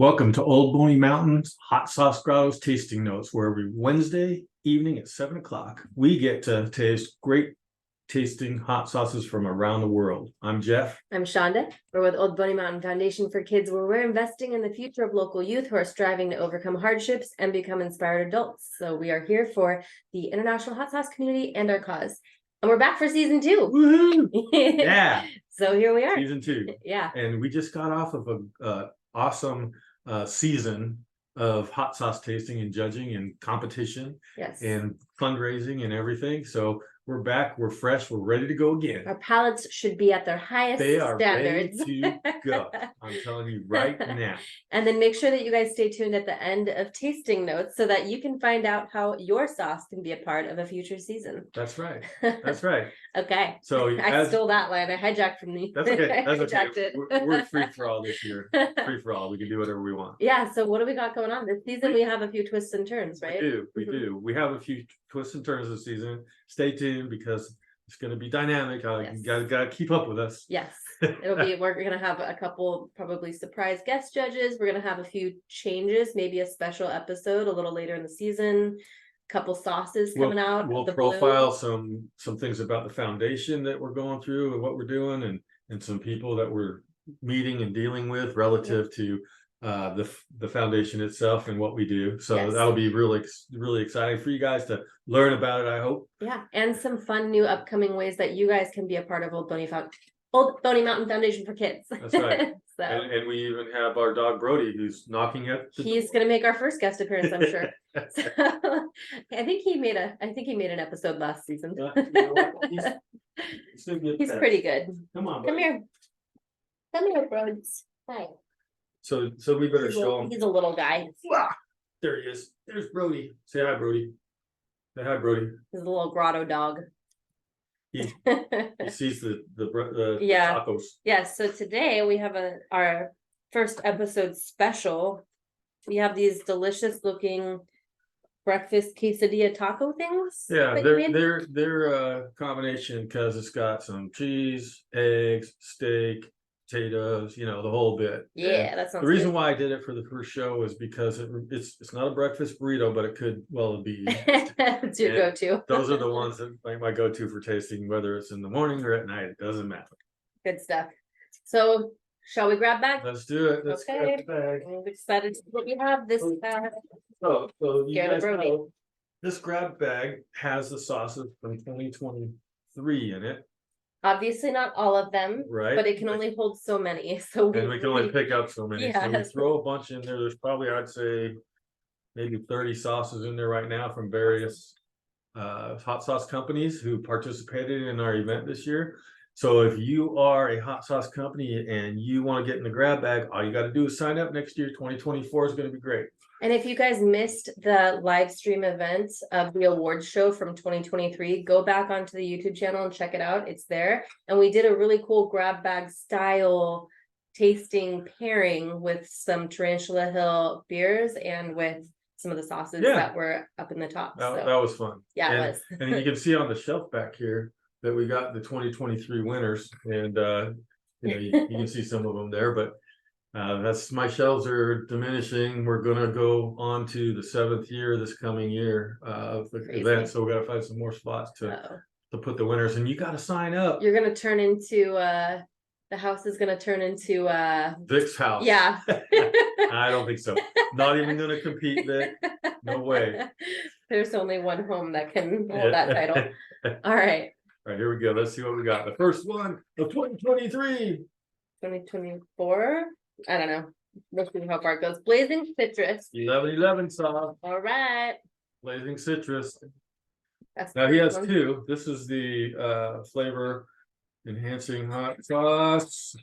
Welcome to Old Boney Mountain's Hot Sauce Grotto's Tasting Notes, where every Wednesday evening at 7 o'clock, we get to taste great tasting hot sauces from around the world. I'm Jeff. I'm Chanda. We're with Old Boney Mountain Foundation for Kids, where we're investing in the future of local youth who are striving to overcome hardships and become inspired adults. So we are here for the international hot sauce community and our cause. And we're back for season 2. Woohoo! Yeah. So here we are. Season 2. Yeah. And we just got off of a awesome season of hot sauce tasting and judging and competition. Yes. And fundraising and everything. So we're back, we're fresh, we're ready to go again. Our palates should be at their highest They are standards. ready to go. I'm telling you right now. And then make sure that you guys stay tuned at the end of tasting notes so that you can find out how your sauce can be a part of a future season. That's right. That's right. Okay. So I stole that line. I hijacked from the. That's okay. That's okay. It. We're free for all this year. Free for all. We can do whatever we want. Yeah. So what do we got going on this season? We have a few twists and turns, right? We do. We have a few twists and turns this season. Stay tuned because it's going to be dynamic. Yes. You gotta keep up with us. Yes. We're gonna have a couple probably surprise guest judges. We're gonna have a few changes, maybe a special episode a little later in the season. Couple sauces coming out. We'll profile some things about the foundation that we're going through and what we're doing, and some people that we're meeting and dealing with relative to the foundation itself and what we do. So yes. That'll be really exciting for you guys to learn about it, I hope. Yeah, and some fun new upcoming ways that you guys can be a part of Old Boney Mountain Foundation for Kids. That's right. So and we even have our dog Brody, who's knocking at he's gonna make our first guest appearance, I'm sure. So, I think he made an episode last season. You know what? He's pretty good. Come on, Come buddy. here. Come here, Brods. Hi. So we better show him. He's a little guy. There he is. There's Brody. Say hi, Brody. Say hi, Brody. He's a little grotto dog. He sees the Yeah. tacos. Yes, so today we have our first episode special. We have these delicious looking breakfast quesadilla taco things. Yeah, that you made. they're a combination because it's got some cheese, eggs, steak, potatoes, the whole bit. Yeah, And that sounds the reason good. why I did it for the first show is because it's not a breakfast burrito, but it could be. It's your And go-to. Those are the ones that like my go-to for tasting, whether it's in the morning or at night. It doesn't matter. Good stuff. So shall we grab back? Let's do it. Let's Okay. grab the bag. I'm excited to see what we have this So you Scared of guys Brody. know, this grab bag has the sauces from 2023 in it, obviously not all of them, right? but it can only hold so many. So And we can only pick up so many. So we Yes. throw a bunch in there. There's probably, I'd say, maybe 30 sauces in there right now from various hot sauce companies who participated in our event this year. So if you are a hot sauce company and you want to get in the grab bag, all you got to do is sign up next year. 2024 is going to be great. And if you guys missed the live stream event of the awards show from 2023, go back onto the YouTube channel and check it out. It's there. And we did a really cool grab bag style tasting pairing with some Tarantula Hill beers and with some of the sauces that were up in the top. That So was fun. yeah, and, it was. And you can see on the shelf back here that we got the 2023 winners, and you can see some of them there, but that's my shelves are diminishing. We're gonna go on to the 7th year this coming year of the Crazy. event, so we gotta find some more spots to put the winners, and you gotta sign up. You're gonna turn into the house is gonna turn into Vic's house. yeah. I don't think so. Not even gonna compete, Vic. No way. There's only one home that can hold that title. All right. All right, here we go. Let's see what we got. The first one of 2023. 2024. I don't know. Let's see how far it goes. Blazing Citrus. 11 sauce. All right. Blazing Citrus. That's Now the he first has one. 2. This is the flavor enhancing hot sauce.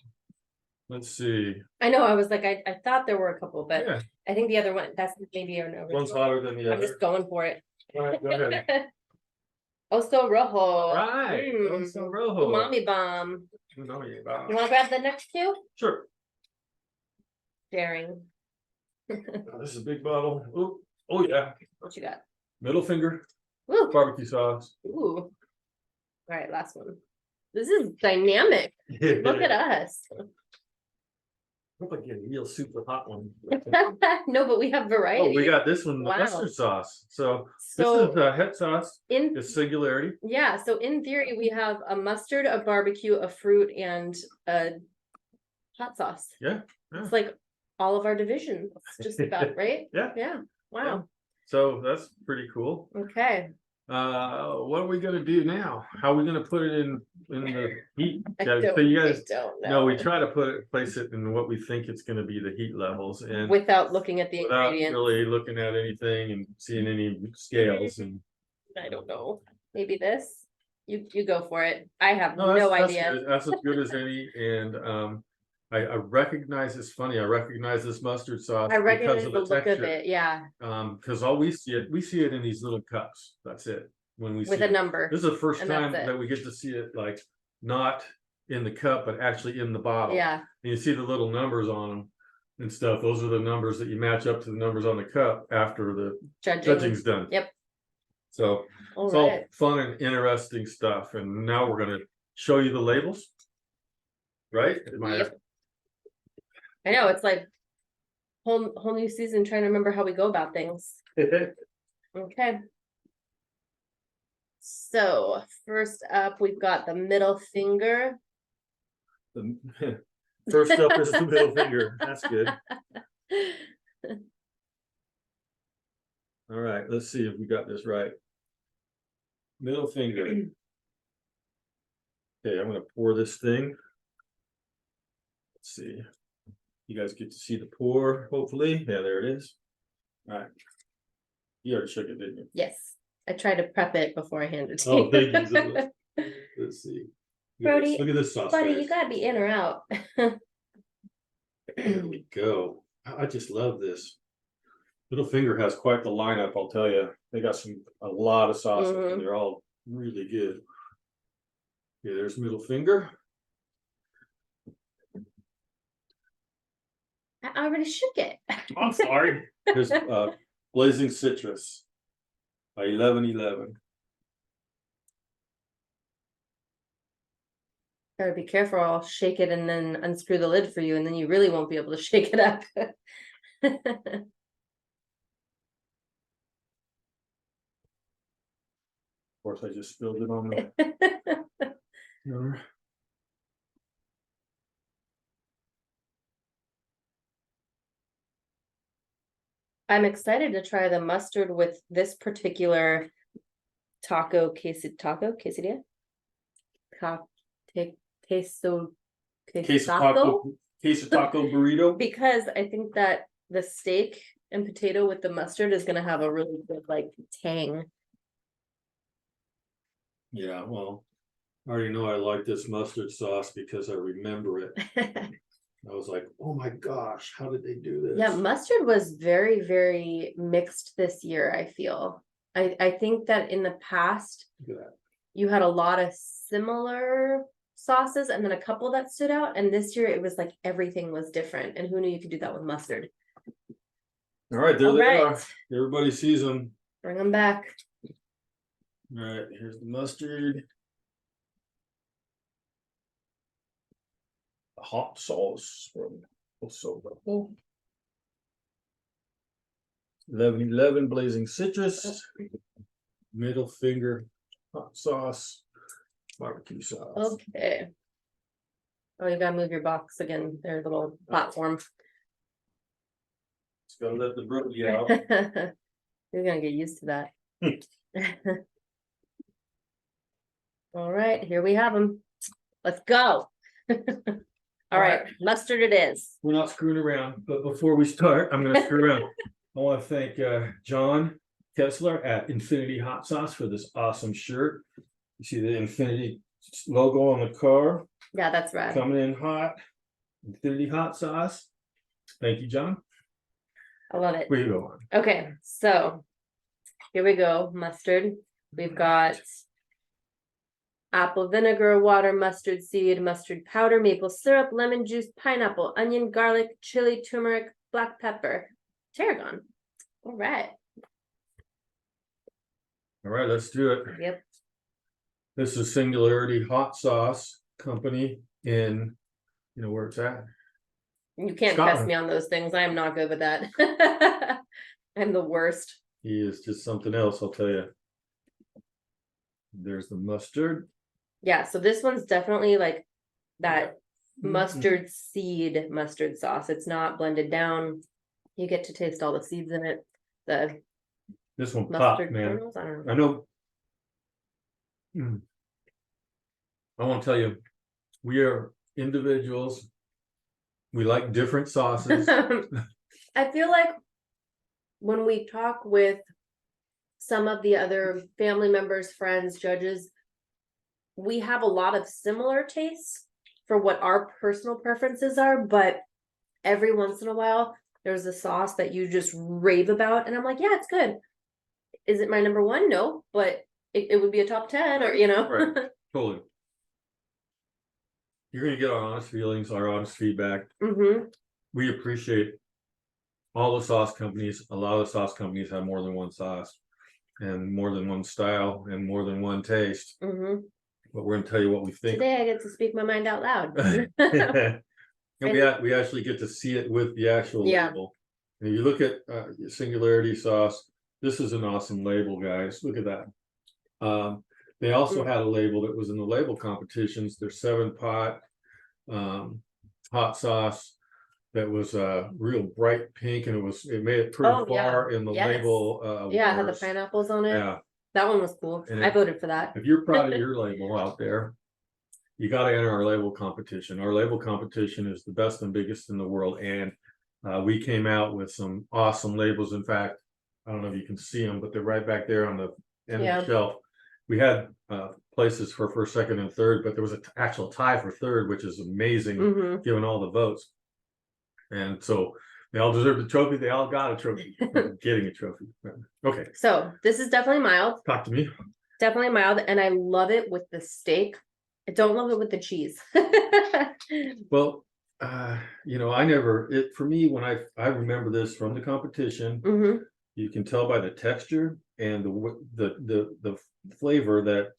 Let's see. I know. I was like, I thought there were a couple, but Yeah, I think the other one, that's maybe an one's original. hotter than the I'm other. just going for it. All right, go ahead. Oso Rojo. Right. Oso Rojo. Umami bomb. Umami You bomb. want to grab the next 2? Sure. Sharing. Oh, this is a big bottle. Ooh. Oh yeah. What you got? Middle finger Ooh. barbecue sauce. Ooh. All right, last one. This is dynamic. Look at us. Hope I get a real super hot one. No, but we have Oh, variety. we got this one, the Wow. mustard sauce. So this So is het sauce. in It's singularity. yeah, so in theory, we have a mustard, a barbecue, a fruit, and a hot sauce. Yeah. It's like all of our divisions, just about, right? Yeah. Yeah. Wow. So that's pretty cool. Okay. What are we gonna do now? How are we gonna put it in the heat? I Yeah, don't, so you I guys, don't know. no, we try to place it in what we think it's gonna be the heat levels and Without looking at the without ingredients. really looking at anything and seeing any scales and. I don't know. Maybe this. You go for it. I have No, no that's idea. good. That's as good as any, and I recognize, it's funny, I recognize this mustard sauce I because recognize of the the look of texture. it, yeah, Because all we see it in these little cups. That's it. When we with see a it. number. This is the first and that's time it. that we get to see it like not in the cup, but actually in the bottle. Yeah, And you see the little numbers on them and stuff. Those are the numbers that you match up to the numbers on the cup after the judging's done. Yep. So it's all fun and interesting stuff. And now we're gonna show you the labels. Right? Yep. I know, it's like whole new season trying to remember how we go about things. Okay. So first up, we've got the middle finger. First up is the middle finger. That's good. All right, let's see if we got this right. Middle finger. Okay, I'm gonna pour this thing. Let's see. You guys get to see the pour, hopefully. Yeah, there it is. All right. You already shook it, didn't you? Yes, I tried to prep it before I handed it to Oh, you. thank you. Let's see. Brody, Look at this sauce. buddy, guys. you gotta be in or out. There we go. I just love this. Little Finger has quite the lineup, I'll tell you. They got a lot of sauces and they're all really good. Okay, there's Middle Finger. I already shook it. I'm sorry. There's Blazing Citrus by 1111. Gotta be careful, I'll shake it and then unscrew the lid for you, and then you really won't be able to shake it up. Of course, I just spilled it on the counter. I'm excited to try the mustard with this particular quesadilla. Queso taco burrito. Because I think that the steak and potato with the mustard is gonna have a really good like tang. Yeah, well, I already know I like this mustard sauce because I remember it. I was like, oh my gosh, how did they do this? Yeah, mustard was very, very mixed this year, I feel. I think that in the past, Look at that. you had a lot of similar sauces and then a couple that stood out. And this year it was like everything was different. And who knew you could do that with mustard? All right, there All they right. are. Everybody sees them. Bring them back. All right, here's the mustard. The hot sauce from Grotto. 1111 Blazing Citrus. Middle Finger hot sauce. Barbecue sauce. Okay. Oh, you gotta move your box again. There's a little platform. Just gotta let the brody out. You're gonna get used to that. All right, here we have them. Let's go. All right, mustard it is. We're not screwing around, but before we start, I'm gonna screw around. I want to thank John Kessler at Infinity Hot Sauce for this awesome shirt. You see the Infinity logo on the car. Yeah, that's right. Coming in hot. Infinity Hot Sauce. Thank you, John. I love it. Where you go on? Okay, so here we go. Mustard. We've got apple vinegar, water, mustard seed, mustard powder, maple syrup, lemon juice, pineapple, onion, garlic, chili, turmeric, black pepper, tarragon. All right. All right, let's do it. Yep. This is Singularity Hot Sauce Company in, you know where it's at? You can't test Scotland. me on those things. I am not good with that. I'm the worst. He is just something else, I'll tell you. There's the mustard. Yeah, so this one's definitely like that Mhm. mustard seed mustard sauce. It's not blended down. You get to taste all the seeds in it. The This one popped, mustard man. kernels. I don't know. I know. I want to tell you, we are individuals. We like different sauces. I feel like when we talk with some of the other family members, friends, judges, we have a lot of similar tastes for what our personal preferences are, but every once in a while there's a sauce that you just rave about and I'm like, yeah, it's good. Is it my number one? No, but it would be a top 10 or Right. Totally. You're gonna get our honest feelings, our honest feedback. We appreciate all the sauce companies. A lot of the sauce companies have more than one sauce and more than one style and more than one taste. But we're gonna tell you what we think. Today I get to speak my mind out loud. And we actually get to see it with the actual label. And if you look at Singularity sauce, this is an awesome label, guys. Look at that. They also had a label that was in the label competitions. Their 7-pot hot sauce that was real bright pink, and it made it pretty far in the label. Yeah, it had the pineapples on it. Yeah, that one was cool. And I voted for that. if you're proud of your label out there, you got to enter our label competition. Our label competition is the best and biggest in the world, and we came out with some awesome labels. In fact, I don't know if you can see them, but they're right back there on the end of the shelf. We had places for first, second, and third, but there was an actual tie for third, which is amazing, given all the votes. And so they all deserve the trophy. They all got a trophy. Getting a trophy. Okay. So this is definitely mild. Talk to me. Definitely mild, and I love it with the steak. I don't love it with the cheese. Well, for me, when I remember this from the competition, you can tell by the texture and the flavor that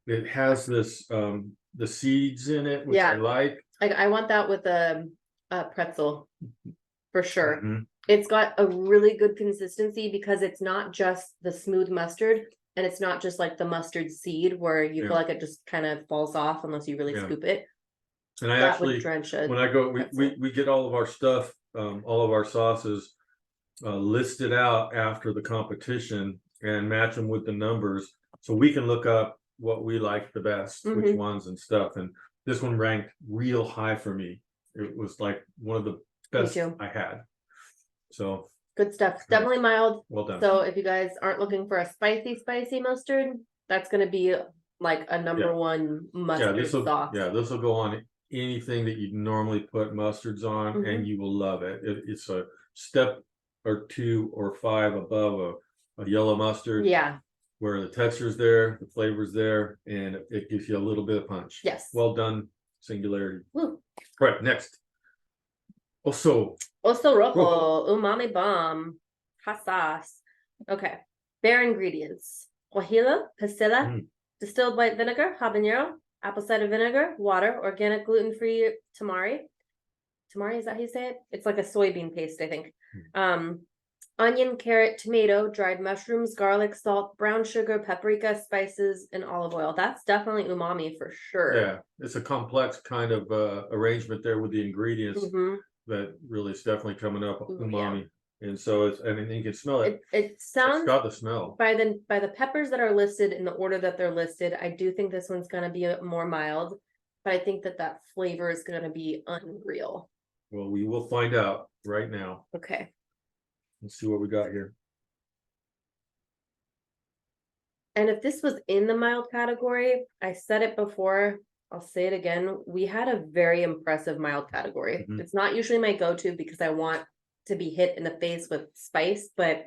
it has this the seeds in it, which I like. I want that with a pretzel for sure. It's got a really good consistency because it's not just the smooth mustard, and it's not just like the mustard seed where you feel like it just kind of falls off unless you really scoop it. And I actually, when I go, we get all of our stuff, all of our sauces listed out after the competition and match them with the numbers, so we can look up what we like the best, which ones and stuff. And this one ranked real high for me. It was like one of the best I had. So good stuff. Definitely mild. Well done. So if you guys aren't looking for a spicy mustard, that's going to be like a number one mustard sauce. Yeah, this will go on anything that you normally put mustards on, and you will love it. It's a step or 2 or 5 above a yellow mustard. Yeah. Where the texture's there, the flavor's there, and it gives you a little bit of punch. Yes. Well done, Singularity. Woo. Right, next. Oso rojo, umami bomb, hot sauce. Okay, bare ingredients: guajillo, pasilla, distilled white vinegar, habanero, apple cider vinegar, water, organic gluten-free tamari. Tamari, is that how you say it? It's like a soybean paste, I think. Onion, carrot, tomato, dried mushrooms, garlic, salt, brown sugar, paprika, spices, and olive oil. That's definitely umami for sure. Yeah, it's a complex kind of arrangement there with the ingredients that really is definitely coming up umami. And so it's, I mean, you can smell it. It sounds, it's got the smell. By the peppers that are listed in the order that they're listed, I do think this one's going to be more mild, but I think that flavor is going to be unreal. Well, we will find out right now. Okay. Let's see what we got here. And if this was in the mild category, I said it before, I'll say it again. We had a very impressive mild category. It's not usually my go-to because I want to be hit in the face with spice, but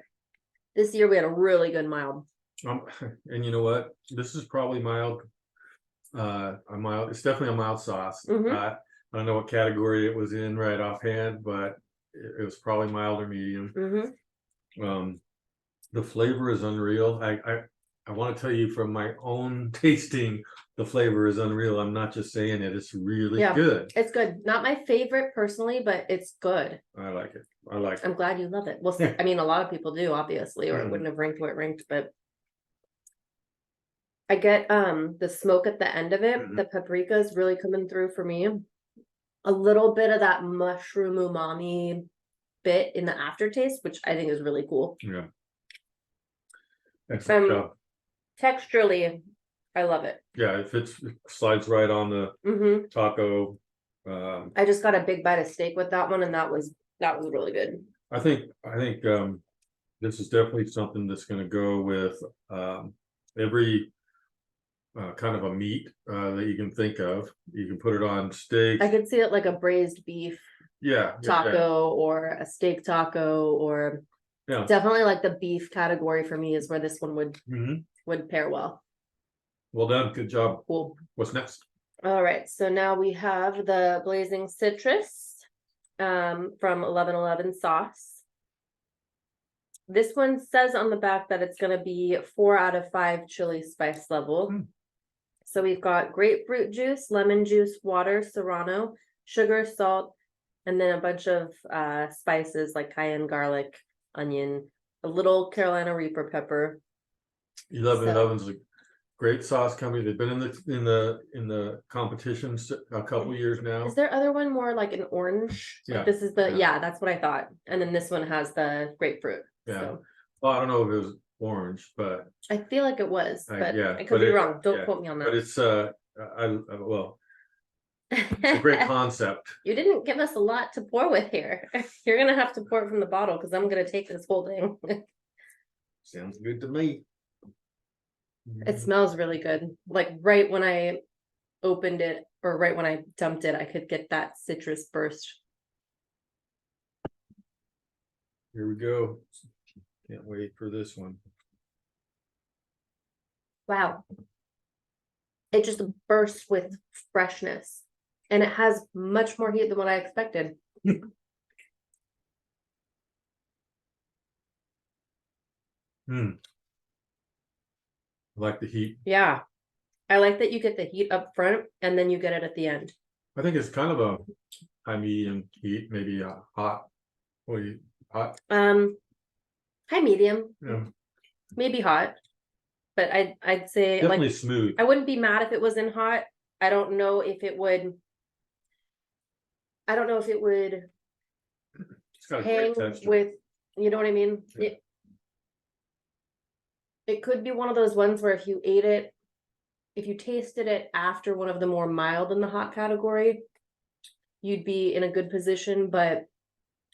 this year we had a really good mild. And you know what? This is probably mild. It's definitely a mild sauce. I don't know what category it was in right offhand, but it was probably mild or medium. The flavor is unreal. I want to tell you from my own tasting, the flavor is unreal. I'm not just saying it. It's really Yeah. good. It's good. Not my favorite personally, but it's good. I like it. I like I'm it. glad you love it. Well, I mean, a lot of people do, obviously, or it Mhm. wouldn't have ranked what it ranked, but I get the smoke at the end of it. Mhm. The paprika is really coming through for me. A little bit of that mushroom umami bit in the aftertaste, which I think is really cool. Yeah. Excellent job. Texturally, I love it. Yeah, it slides right on the Hmm. taco. I just got a big bite of steak with that one, and that was really good. I think this is definitely something that's going to go with every kind of a meat that you can think of. You can put it on steak. I could see it like a braised beef Yeah. taco or a steak taco, or Yeah. definitely like the beef category for me is where this one Mhm. would pair well. Well done. Good job. Cool. What's next? All right, so now we have the Blazing Citrus from 1111 sauce. This one says on the back that it's going to be 4 out of 5 chili spice level. So we've got grapefruit juice, lemon juice, water, serrano, sugar, salt, and then a bunch of spices like cayenne, garlic, onion, a little Carolina Reaper pepper. 1111's a great sauce company. They've been in the competitions a couple years now. Is there other one more like an orange? Yeah. Like this is the that's what I thought. And then this one has the grapefruit. Yeah. So. Well, I don't know if it was orange, but I feel like it was, but yeah, I could be wrong. Don't quote me on that. But it's well, it's a great concept. You didn't give us a lot to pour with here. You're gonna have to pour it from the bottle because I'm gonna take this whole thing. Sounds good to me. It smells really good. Like right when I opened it, or right when I dumped it, I could get that citrus burst. Here we go. Can't wait for this one. Wow. It just bursts with freshness. And it has much more heat than what I expected. I like the heat. Yeah. I like that you get the heat up front and then you get it at the end. I think it's kind of a high medium heat, maybe hot. What do you hot? High medium. Yeah. Maybe hot. But I'd say Definitely like smooth. I wouldn't be mad if it was in hot. I don't know if it would It's got a hang great texture. with, you know what I mean? Yeah. It could be one of those ones where if you tasted it after one of the more mild in the hot category, you'd be in a good position. But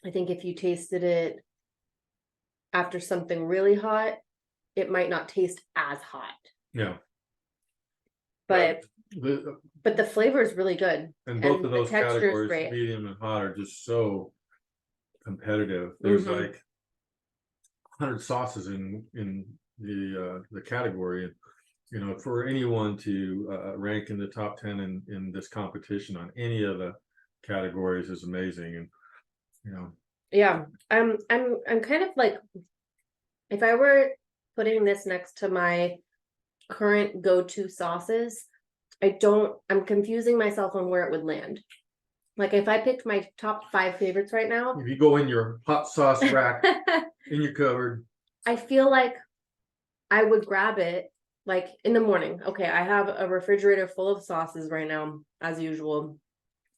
I think if you tasted it after something really hot, it might not taste as hot. Yeah. But the flavor is really good. And both of the those texture is categories, great. medium and hot, are just so competitive. There's like 100 sauces in the category, and you know, for anyone to rank in the top 10 in this competition on any of the categories is amazing. And you know, yeah, I'm kind of like, if I were putting this next to my current go-to sauces, I'm confusing myself on where it would land. Like if I picked my top 5 favorites right now, if you go in your hot sauce rack in your cupboard, I feel like I would grab it like in the morning. Okay, I have a refrigerator full of sauces right now, as usual.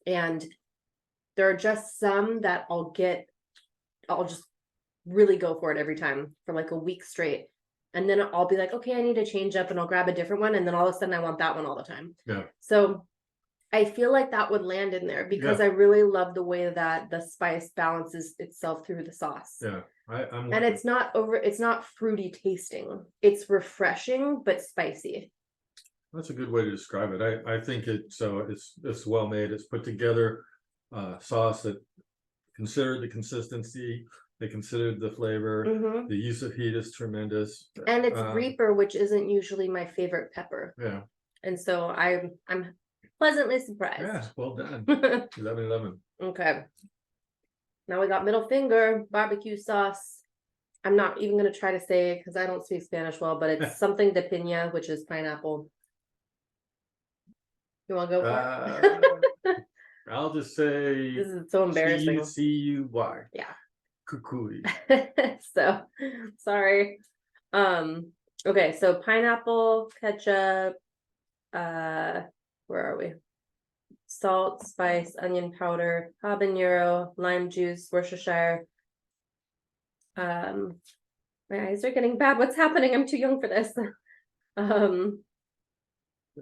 And there are just some that I'll just really go for it every time for like a week straight. And then I'll be like, okay, I need to change up, and I'll grab a different one. And then all of a sudden I want that one all the time. yeah. So I feel like that would land in there because I really love the way that the spice balances itself through the sauce. Yeah. And it's not fruity tasting. It's refreshing, but spicy. That's a good way to describe it. I think it's well made. It's put together sauce that considered the consistency, they considered the flavor, the use of heat is tremendous. And it's Reaper, which isn't usually my favorite pepper. Yeah. And so I'm pleasantly surprised. Yeah, well done. 1111. Okay. Now we got middle finger barbecue sauce. I'm not even gonna try to say it because I don't speak Spanish well, but it's something de piña, which is pineapple. You wanna go for it? I'll just say This is so embarrassing. CUCUY. Yeah. Cucuy. So sorry. Okay, so pineapple, ketchup, where are we? Salt, spice, onion powder, habanero, lime juice, Worcestershire. My eyes are getting bad. What's happening? I'm too young for this.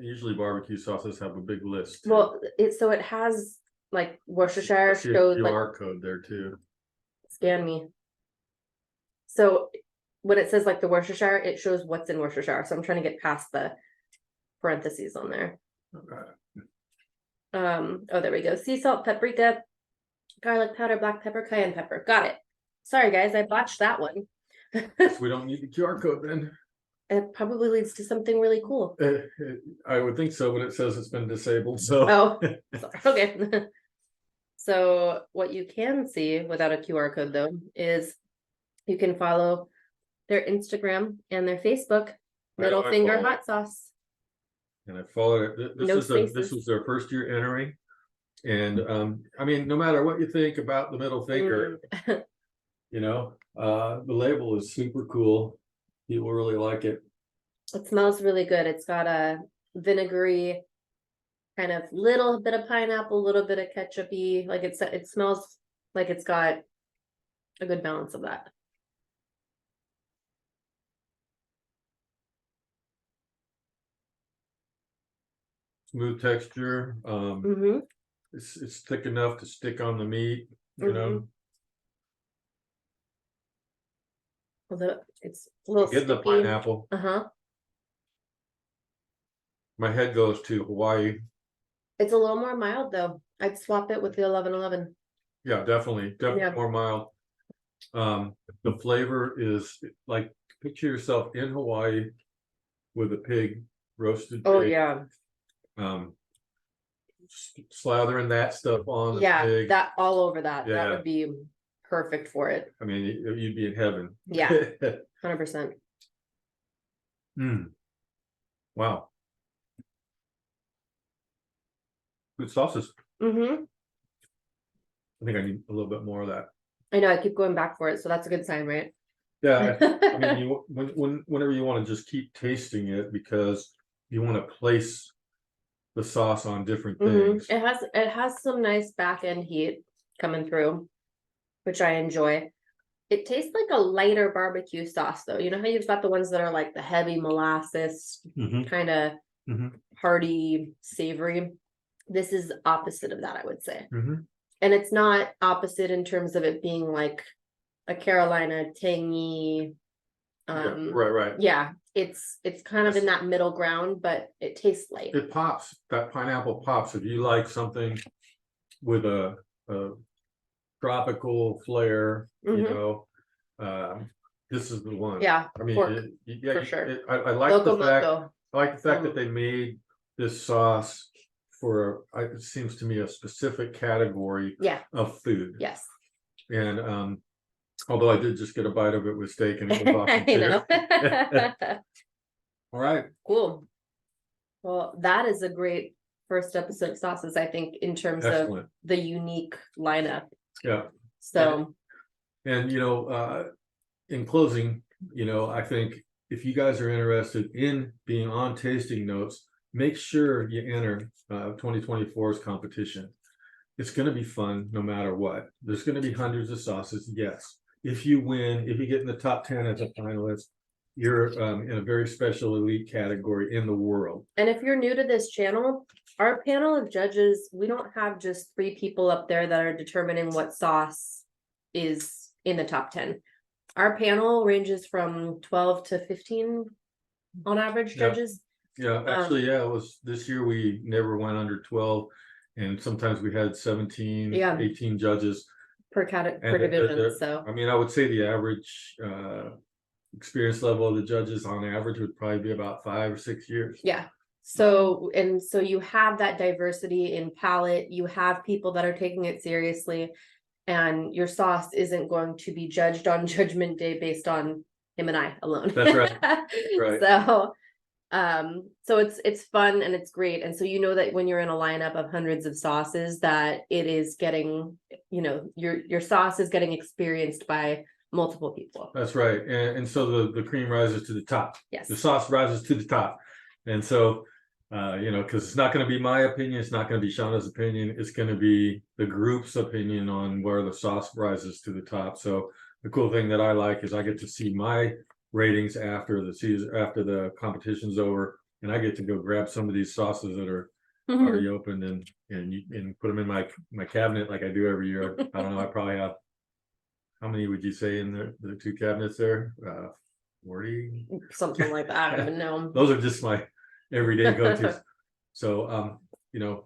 Usually barbecue sauces have a big list. Well, it has like Worcestershire I see a shows like QR code there too. scan me. So when it says like the Worcestershire, it shows what's in Worcestershire. So I'm trying to get past the parentheses on there. Okay. Oh, there we go. Sea salt, paprika, garlic powder, black pepper, cayenne pepper. Got it. Sorry, guys, I botched that one. Guess we don't need the QR code then. It probably leads to something really cool. I would think so, but it says it's been disabled. So. Oh, sorry. Okay. So what you can see without a QR code though is you can follow their Instagram and their Facebook, Middle I Finger follow it. Hot Sauce. And I followed it. No This spaces. was their first year entering. And I mean, no matter what you think about the middle finger, you know, the label is super cool. People really like it. It smells really good. It's got a vinegary kind of little bit of pineapple, little bit of ketchup-y. Like it smells like it's got a good balance of that. Smooth texture. It's thick enough to stick on the meat, you know. Although it's a little Get the sticky. pineapple. Uh-huh. My head goes to Hawaii. It's a little more mild though. I'd swap it with the 1111. Yeah, definitely more mild. The flavor is like, picture yourself in Hawaii with a pig, roasted pig. Oh yeah. Slathering that stuff on the pig. That all over that. Yeah. That would be perfect for it. I mean, you'd be in heaven. Yeah. 100%. Wow. Good sauces. I think I need a little bit more of that. I know, I keep going back for it, so that's a good sign, right? Yeah, I mean, whenever you want to just keep tasting it, because you want to place the sauce on different things. It has some nice back end heat coming through, which I enjoy. It tastes like a lighter barbecue sauce though. You know how you've got the ones that are like the heavy molasses, kind of hearty, savory. This is opposite of that, I would say. And it's not opposite in terms of it being like a Carolina tangy. Right. Yeah, it's kind of in that middle ground, but it tastes light. It pops. That pineapple pops. If you like something with a tropical flair, you know, this is the one. Yeah, I mean, for sure. I like the fact. I like the fact that they made this sauce for it seems to me a specific category of food. Yes. And although I did just get a bite of it with steak and it was awesome too. All right. Cool. Well, that is a great first episode of sauces, I think, in terms of the unique lineup. Yeah. So and you know, in closing, you know, I think if you guys are interested in being on Tasting Notes, make sure you enter 2024's competition. It's going to be fun no matter what. There's going to be hundreds of sauces. Yes. If you win, if you get in the top 10 as a finalist, you're in a very special elite category in the world. And if you're new to this channel, our panel of judges, we don't have just 3 people up there that are determining what sauce is in the top 10. Our panel ranges from 12 to 15 on average judges. Yeah, actually, it was this year we never went under 12, and sometimes we had 17, 18 judges per division. So I mean, I would say the average experience level of the judges on average would probably be about 5 or 6 years. Yeah. So you have that diversity in palate. You have people that are taking it seriously. And your sauce isn't going to be judged on Judgment Day based on him and I alone. That's right. Right. So it's fun and it's great. And so you know that when you're in a lineup of hundreds of sauces, that it is getting, you know, your sauce is getting experienced by multiple people. That's right. And so the cream rises to the top. Yes. The sauce rises to the top. And so you know, because it's not going to be my opinion, it's not going to be Chanda's opinion, it's going to be the group's opinion on where the sauce rises to the top. So the cool thing that I like is I get to see my ratings after the season, after the competition's over, and I get to go grab some of these sauces that are already opened and put them in my cabinet like I do every year. I don't know, I probably have, how many would you say in the 2 cabinets there? 40? Something like that. I don't even know. Those are just my everyday go-tos. So you know,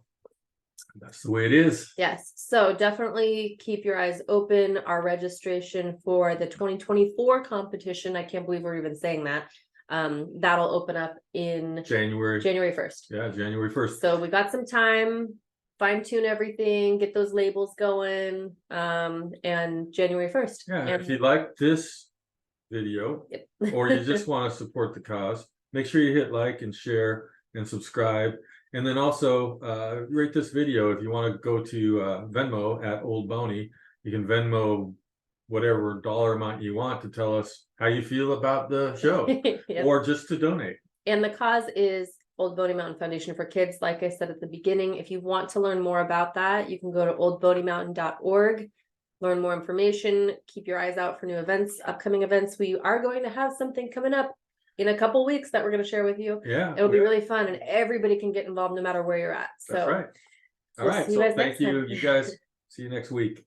that's the way it is. Yes. So definitely keep your eyes open. Our registration for the 2024 competition, I can't believe we're even saying that. That'll open up in January 1st. Yeah, January 1st. So we got some time, fine tune everything, get those labels going. And January 1st. Yeah, and if you like this video, or you just want to support the cause, make sure you hit like and share and subscribe. And then also rate this video. If you want to go to Venmo at Old Boney, you can Venmo whatever dollar amount you want to tell us how you feel about the show. Yep. Or just to donate. And the cause is Old Boney Mountain Foundation for Kids. Like I said at the beginning, if you want to learn more about that, you can go to oldboneymountain.org, learn more information, keep your eyes out for new events, upcoming events. We are going to have something coming up in a couple weeks that we're going to share with you. Yeah, it'll be really fun, and everybody can get involved no matter where you're at. So that's right. All right, so thank you. You guys, see you next week.